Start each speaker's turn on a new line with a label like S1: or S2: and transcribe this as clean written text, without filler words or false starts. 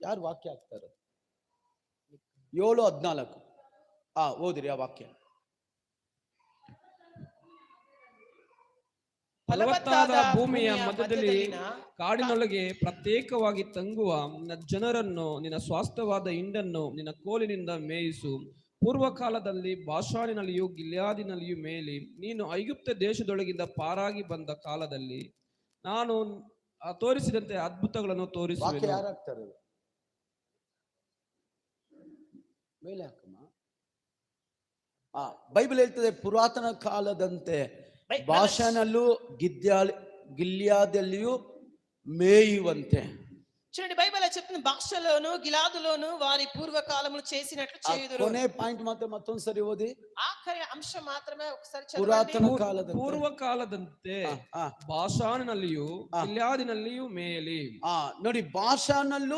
S1: ಯಾರು ವಾಕ್ಯ ಆಗ್ತಾರೆ? 7:14. ಓದಿರಿ ಆ ವಾಕ್ಯ.
S2: ಫಲವತ್ತಾದ ಭೂಮಿಯ ಮಧ್ಯದಲ್ಲಿ ಕಾಡಿನೊಳಗೆ ಪ್ರತ್ಯೇಕವಾಗಿ ತಂಗುವ ನಿನ್ನ ಜನರನ್ನು, ನಿನ್ನ ಸ್ವಾಸ್ಥ್ಯವಾದ ಹಿಂಡನ್ನು ನಿನ್ನ ಕೋಲಿನಿಂದ ಮೇಯಿಸು. ಪೂರ್ವಕಾಲದಲ್ಲಿ ಬಾಷಾನಿನಲ್ಲಿಯೂ ಗಿಲ್ಯಾದಿನಲ್ಲಿಯೂ ಮೇಲಿ ನೀನು ಐಗುಪ್ತ ದೇಶದೊಳಗಿಂದ ಪಾರಾಗಿ ಬಂದ ಕಾಲದಲ್ಲಿ ನಾನು ತೋರಿಸಿದಂತೆ ಅದ್ಭುತಗಳನ್ನು ತೋರಿಸುವೆನು.
S1: ಯಾರಾಗ್ತಾರೆ? ಮೇಲೆ ಹಾಕಮ್ಮ. ಬೈಬಲ್ ಹೇಳ್ತದೆ ಪುರಾತನ ಕಾಲದಂತೆ ಬಾಷಾನಲ್ಲೂ ಗಿಲ್ಯಾದಲ್ಲಿಯೂ మేయువంతే.
S3: చూడండి బైబిల్ చెప్తుంది భాషలోను గిలాదులోను వారి పూర్వకాలములు చేసినట్లు చేయుదురు.
S1: కొనే పాయింట్ మాత్రం మತ್ತೊಂದ್ಸರಿ ಓದಿ.
S3: ಆಖರಿ ಅಂಶ ಮಾತ್ರమే ఒకసారి చదవండి.
S1: ಪುರಾತನ ಕಾಲದಂತೆ
S2: ಪೂರ್ವಕಾಲದಂತೆ ಬಾಷಾನಿನಲ್ಲಿಯೂ ಗಿಲ್ಯಾದಿನಲ್ಲಿಯೂ ಮೇಲಿ.
S1: ನೋಡಿ, ಬಾಷಾನಲ್ಲೂ